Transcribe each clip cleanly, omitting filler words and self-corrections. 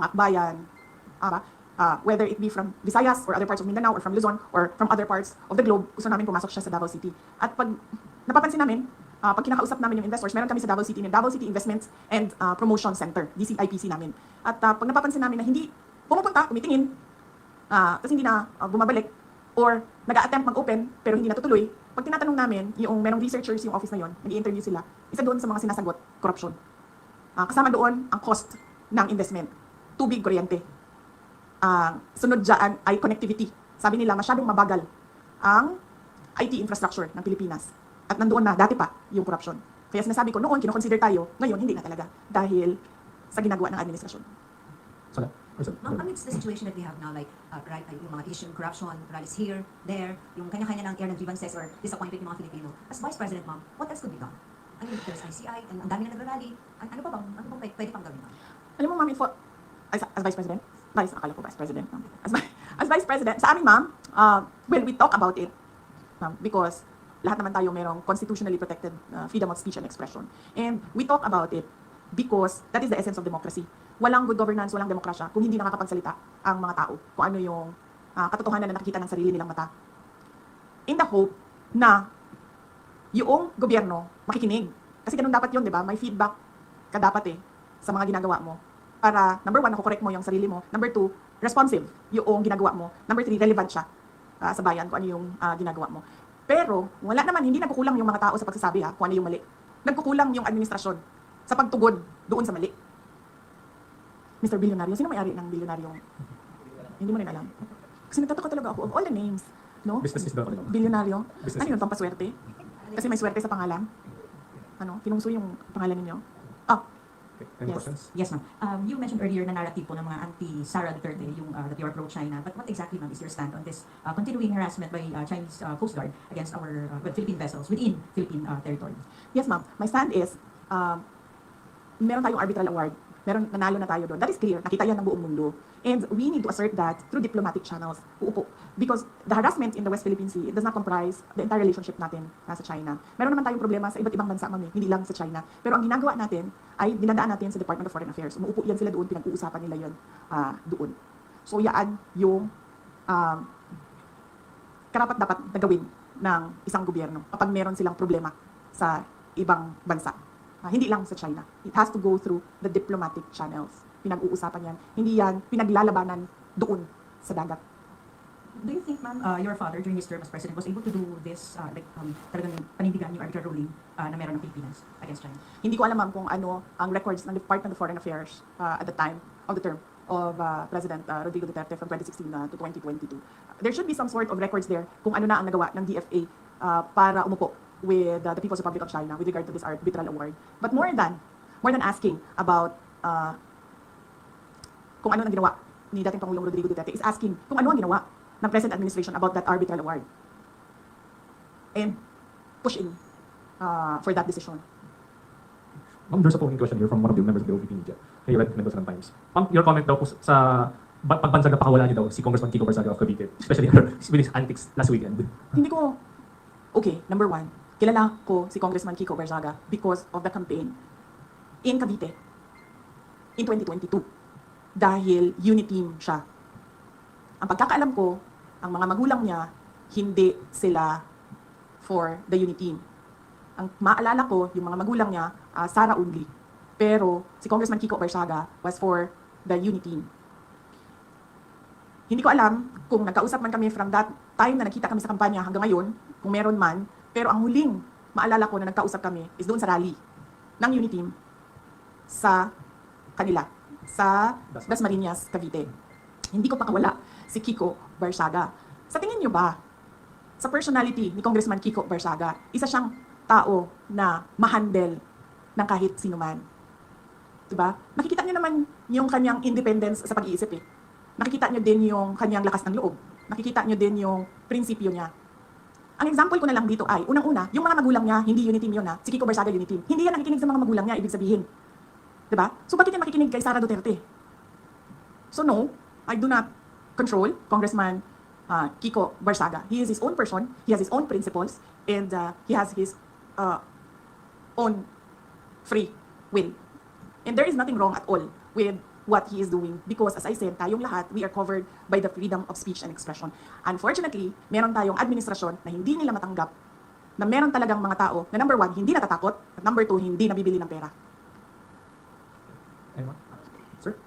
akbayan, whether it be from Visayas or other parts of Mindanao or from Luzon or from other parts of the globe, gusto namin pumasok siya sa Davao City. At pag napapansin namin, pag kinakausap namin yung investors, meron kami sa Davao City, yung Davao City Investments and Promotion Center, DCIPC namin. At pag napapansin namin na hindi pumupunta, tumitingin, tapos hindi na bumabalik, or nag-a-attempt mag-open pero hindi natutuloy, pag tinatanong namin, yung merong researchers yung office na yon, nag-i-interview sila, isa doon sa mga sinasagot, corruption. Kasama doon ang cost ng investment, tubig, kuryente. Sunod dyan ay connectivity. Sabi nila, masyadong mabagal ang IT infrastructure ng Pilipinas. At nandoon na, dati pa, yung corruption. Kaya sinasabi ko, noon, kinoconsider tayo, ngayon, hindi na talaga. Dahil sa ginagawa ng administrasyon. Sara? Ma'am, amidst the situation that we have now, like, yung mga issue, corruption, rallies here, there, yung kanya-kanya ng air ng grievances or disappointed yung mga Filipino. As Vice President, ma'am, what else could be done? I mean, there's ICI, and ang dami na nagrarally. Ano pa bang pwede pang gawin, ma'am? Alam mo, ma'am, as Vice President, Vice, akala ko Vice President. As Vice President, sa amin, ma'am, when we talk about it, ma'am, because lahat naman tayo merong constitutionally protected freedom of speech and expression. And we talk about it because that is the essence of democracy. Walang good governance, walang demokrasya kung hindi nakakapagsalita ang mga tao kung ano yung katotohanan na nakikita ng sarili nilang mata. In the hope na yung gobyerno makikinig. Kasi ganun dapat yun, di ba? May feedback ka dapat sa mga ginagawa mo. Para, number 1, nakukorek mo yung sarili mo. Number 2, responsive yung ginagawa mo. Number 3, relevant siya sa bayan kung ano yung ginagawa mo. Pero, wala naman, hindi nagkukulang yung mga tao sa pagsasabi kung ano yung mali. Nagkukulang yung administrasyon sa pagtugon doon sa mali. Mr. Bilyonaryo, sino may-ari ng bilyonaryong? Hindi mo rin alam. Kasi nagtataka talaga ako of all the names. No? Business daw. Bilyonaryo? Business. Ano yun, pampaswerte? Kasi may swerte sa pangalan? Pinungso yung pangalan ninyo? Okay. Any questions? Yes, ma'am. You mentioned earlier na narrative po ng mga anti-Sara Duterte, yung that you are pro-China. But what exactly, ma'am, is your stand on this continuing harassment by Chinese Coast Guard against our Philippine vessels within Philippine territory? Yes, ma'am. My stand is, meron tayong arbitral award. Nanalo na tayo doon. That is clear. Nakita yan ng buong mundo. And we need to assert that through diplomatic channels. Uupo. Because the harassment in the West Philippine Sea, it does not comprise the entire relationship natin sa China. Meron naman tayong problema sa iba't ibang bansa, ma'am, hindi lang sa China. Pero ang ginagawa natin ay dinadaan natin sa Department of Foreign Affairs. Umuupo yan sila doon, pinag-uusapan nila yun doon. So yaan yung karapat-dapat na gawin ng isang gobyerno kapag meron silang problema sa ibang bansa. Hindi lang sa China. It has to go through the diplomatic channels. Pinag-uusapan yan. Hindi yan pinaglalabanan doon sa dagat. Do you think, ma'am, your father during his term as president was able to do this, talagang panindigan yung arbitral ruling na meron ng Pilipinas against China? Hindi ko alam, ma'am, kung ano ang records ng Department of Foreign Affairs at the time of the term of President Rodrigo Duterte from 2016 to 2022. There should be some sort of records there kung ano na ang nagawa ng DFA para umupo with the People's Republic of China with regard to this arbitral award. But more than asking about kung ano ang ginawa ni dating Pangulong Rodrigo Duterte is asking kung ano ang ginawa ng present administration about that arbitral award and pushing for that decision. Ma'am, there's a following question here from one of the members of the OVP media. Hey, Red Mendoza Times. Ma'am, your comment daw po sa pagbansag na pakawala niyo daw si Congressman Kiko Barzaga of Cavite, especially with his antics last weekend. Hindi ko, okay, number 1, kilala ko si Congressman Kiko Barzaga because of the campaign in Cavite in 2022 dahil uniteam siya. Ang pagkakaalam ko, ang mga magulang niya, hindi sila for the uniteam. Ang maalala ko, yung mga magulang niya, Sara only. Pero si Congressman Kiko Barzaga was for the uniteam. Hindi ko alam kung nagkausap man kami from that time na nakita kami sa kampanya hanggang ngayon, kung meron man, pero ang huling maalala ko na nagkausap kami is doon sa rally ng uniteam sa kanila, sa Dasmariñas, Cavite. Hindi ko pakawala si Kiko Barzaga. Sa tingin niyo ba, sa personality ni Congressman Kiko Barzaga, isa siyang tao na ma-handle ng kahit sino man? Diba? Nakikita niyo naman yung kanyang independence sa pag-iisip Nakikita niyo din yung kanyang lakas ng loob. Nakikita niyo din yung prinsipyo niya. Ang example ko na lang dito ay, unang-una, yung mga magulang niya, hindi uniteam yun si Kiko Barzaga uniteam. Hindi yan nakikinig sa mga magulang niya, ibig sabihin. Diba? So bakit yan makikinig kay Sara Duterte? So no, I do not control Congressman Kiko Barzaga. He is his own person, he has his own principles, and he has his own free will. And there is nothing wrong at all with what he is doing. Because as I said, tayong lahat, we are covered by the freedom of speech and expression. Unfortunately, meron tayong administrasyon na hindi nila matanggap na meron talagang mga tao na number one, hindi natatakot, at number two, hindi nabibili ng pera. Anyone? Sir?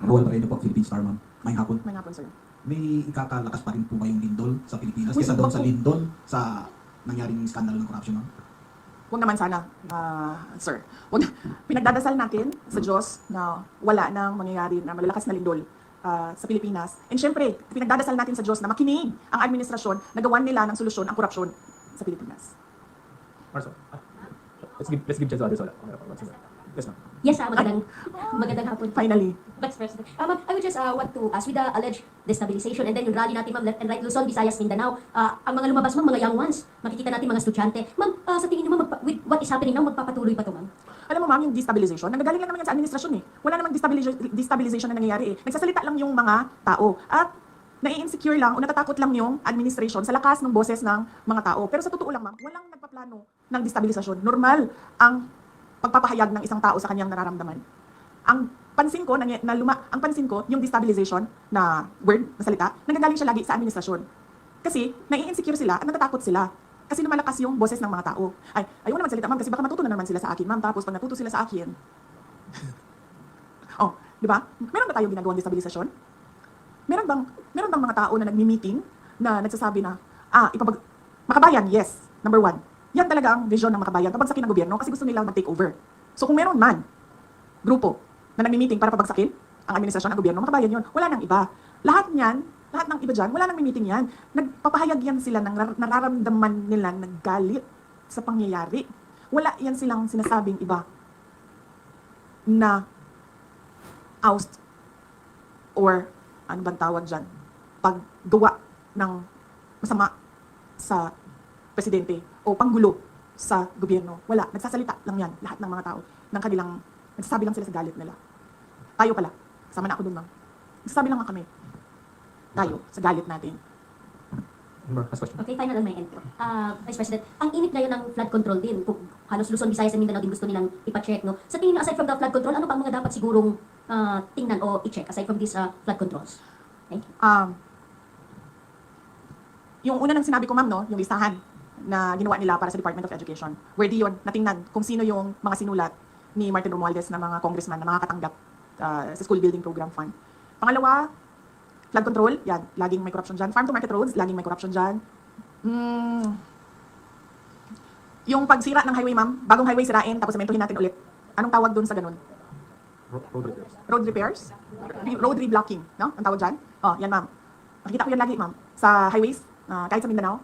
Bawal pa rin po, Philippine Star, ma'am. May hapon. May nga po, sir. May ikakalakas pa rin po kayong lindol sa Pilipinas Uy, kesa doon wag sa po. lindol sa nangyaring skandalo ng corruption, ma'am. Huwag naman sana, sir. Huwag, pinagdadasal natin sa Diyos na wala nang mangyayari na malalakas na lindol sa Pilipinas. And syempre, pinagdadasal natin sa Diyos na makinig ang administrasyon na gawan nila ng solusyon ang korupsyon sa Pilipinas. Marcel? Let's give chance to others. Wala. Yes, ma'am. Yes, magandang hapon. Finally. Vice President. Ma'am, I would just want to ask with the alleged destabilization and then yung rally natin, ma'am, left and right, Luzon, Visayas, Mindanao, ang mga lumabas, ma'am, mga young ones, makikita natin mga estudyante. Ma'am, sa tingin niyo, ma'am, with what is happening now, magpapatuloy pa to, ma'am? Alam mo ma'am, yung destabilization, nanggagaling lang naman yan sa administrasyon eh. Wala namang destabilization na nangyayari eh. Nagsasalita lang yung mga tao. At nai-insecure lang o natatakot lang yung administration sa lakas ng boses ng mga tao. Pero sa totoo lang ma'am, walang nagpaplano ng destabilisasyon. Normal ang pagpapahayag ng isang tao sa kanyang nararamdaman. Ang pansin ko, ang pansin ko, yung destabilization na word, na salita, nanggagaling siya lagi sa administrasyon. Kasi nai-insecure sila at natatakot sila. Kasi lumalakas yung boses ng mga tao. Ay, ayaw naman salita, ma'am, kasi baka matuto na naman sila sa akin, ma'am. Tapos pag natuto sila sa akin, oh, di ba? Meron ba tayong ginagawang destabilisasyon? Meron bang mga tao na nagmi-meeting na nagsasabi na, makabayan, yes, number one. Yan talaga ang vision ng makabayan, pabagsakin ng gobyerno kasi gusto nilang mag-take over. So kung meron man, grupo, na nagmi-meeting para pabagsakin ang administrasyon ng gobyerno, makabayan yun. Wala nang iba. Lahat ng iba dyan, wala nang meeting yan. Nagpapahayag yan sila ng nararamdaman nila ng galit sa pangyayari. Wala yan silang sinasabing iba na oust or ano bang tawag dyan, paggawa ng masama sa presidente o panggulo sa gobyerno. Wala. Nagsasalita lang yan, lahat ng mga tao, ng kanilang, nagsasabi lang sila sa galit nila. Tayo pala, kasama na ako dun, ma'am. Nagsasabi lang nga kami, tayo, sa galit natin. Last question. Okay, final on my end po. Vice President, ang init ngayon ng flood control din. Kung halos Luzon, Visayas, and Mindanao din gusto nilang ipacheck, no? Sa tingin niyo, aside from the flood control, ano pa ang mga dapat sigurong tingnan o i-check aside from these flood controls? Thank you. Yung una nang sinabi ko, ma'am, no, yung listahan na ginawa nila para sa Department of Education. Worthy yun, natingnan kung sino yung mga sinulat ni Martin Romualdez na mga congressman na makakatanggap sa school building program fund. Pangalawa, flood control, yan, laging may corruption dyan. Farm to market roads, laging may corruption dyan. Yung pagsira ng highway, ma'am, bagong highway sirain, tapos sementohin natin ulit. Anong tawag dun sa ganun? Road repairs. Road repairs? Road reblocking, no? Ang tawag dyan? Oh, yan, ma'am. Nakikita ko yan lagi, ma'am. Sa highways, kahit sa Mindanao,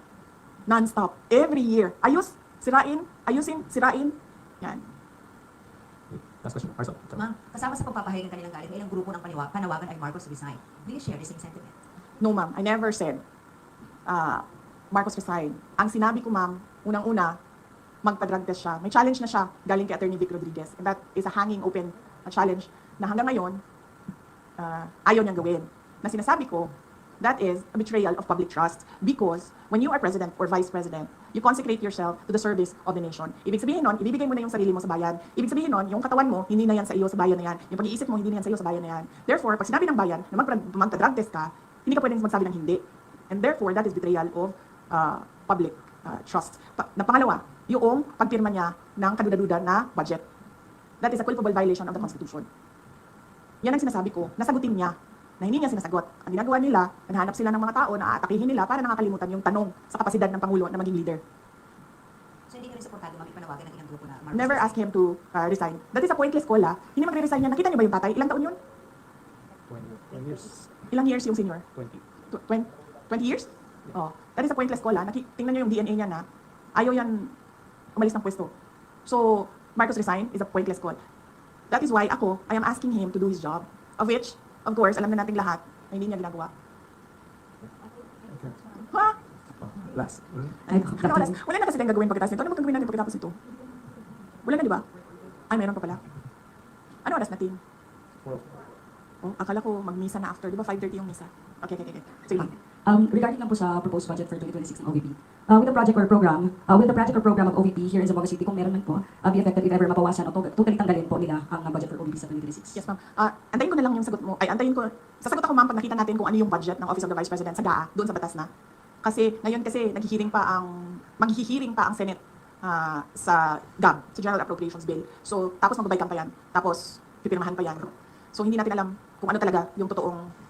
non-stop. Every year. Ayos, sirain, ayusin, sirain. Yan. Last question. Marcel. Ma'am, kasama sa pagpapahayag ng kanilang galit, may ilang grupo ng panawagan ay Marcos resign. Do you share the same sentiment? No, ma'am. I never said Marcos resign. Ang sinabi ko, ma'am, unang-una, magpa-drug test siya. May challenge na siya galing kay Attorney Vic Rodriguez. And that is a hanging open challenge na hanggang ngayon, ayaw niyang gawin. Na sinasabi ko, that is a betrayal of public trust because when you are president or vice president, you consecrate yourself to the service of the nation. Ibig sabihin nun, ibibigay mo na yung sarili mo sa bayan. Ibig sabihin nun, yung katawan mo, hindi na yan sa iyo sa bayan na yan. Yung pag-iisip mo, hindi na yan sa iyo sa bayan na yan. Therefore, pag sinabi ng bayan na magpa-drug test ka, hindi ka pwedeng magsabi ng hindi. And therefore, that is betrayal of public trust. Na pangalawa, yung pagpirma niya ng kaduda-duda na budget. That is a culpable violation of the Constitution. Yan ang sinasabi ko, nasagutin niya na hindi niya sinasagot. Ang ginagawa nila, naghahanap sila ng mga tao na aatakihin nila para nakakalimutan yung tanong sa kapasidad ng Pangulo na maging leader. So hindi ka rin supportado, ma'am, ipanawagan ng ilang grupo na Marcos Never ask him to resign. That is a pointless call, ha? Hindi magre-resign yan. Nakita niyo ba yung tatay? Ilang taon yun? 20 years. Ilang years yung senior? 20. 20 years? Oh, that is a pointless call, ha? Tingnan niyo yung DNA niya na ayaw yan umalis ng pwesto. So, Marcos resign is a pointless call. That is why ako, I am asking him to do his job. Of which, of course, alam na nating lahat na hindi niya ginagawa. Okay. Ha? Last. Ay, Ano oras? Wala na kasi tayong gagawin pagkatapos nito. Ano ba gagawin natin pagkatapos nito? Wala na, di ba? Ay, meron pa pala. Ano oras natin? Oh, akala ko mag-misa na after. Di ba 5:30 yung misa? Okay. Sige. Regarding lang po sa proposed budget for 2026 ng OVP, with the project or program of OVP here in Zamboanga City, kung meron man po, be effective if ever mapawasan o totally tanggalin po nila ang budget for OVP sa 2026. Yes, ma'am. Antayin ko na lang yung sagot mo. Ay, antayin ko. Sasagot ako, ma'am, pag nakita natin kung ano yung budget ng Office of the Vice President sa GAA, doon sa batas na. Kasi, ngayon kasi, maghihiring pa ang Senate sa GAB, sa General Appropriations Bill. So, tapos magbabay pa yan. Tapos, pipirmahan pa yan. So, hindi natin alam kung ano talaga yung totoong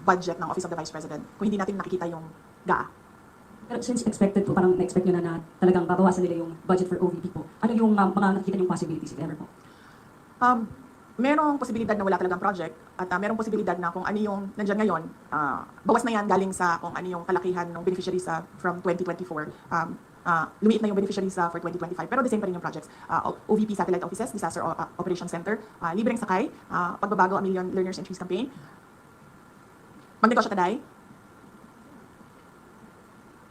budget ng Office of the Vice President. Kung hindi natin nakikita yung GAA. Pero since expected po, parang na-expect nyo na talagang babawasan nila yung budget for OVP po, ano yung mga nakikita yung possibilities if ever po? Merong posibilidad na wala talagang project at merong posibilidad na kung ano yung nandyan ngayon, bawas na yan galing sa kung ano yung kalakihan ng beneficiaries from 2024. Lumiit na yung beneficiaries for 2025, pero the same pa rin yung projects. OVP Satellite Offices, Disaster Operations Center, libreng sakay, pagbabago a Million Learners Entries Campaign, magnegosyo taday.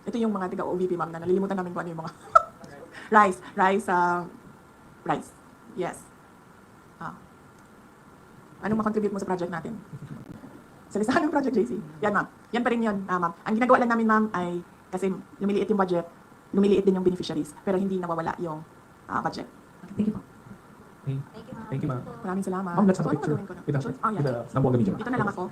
Ito yung mga taga-OVP, ma'am, na nalilimutan namin kung ano yung mga rice. Yes. Anong makontribute mo sa project natin? Sa listahan ng project, JC. Yan, ma'am. Yan pa rin yun, ma'am. Ang ginagawa lang namin, ma'am, ay kasi lumiliit yung budget, lumiliit din yung beneficiaries, pero hindi nawawala yung budget. Thank you po. Okay. Thank you, ma'am. Maraming salamat. Ma'am, let's have a So, ano picture gagawin ko na? with us. Yeah. With the Zamboanga Media. Dito na lang ako.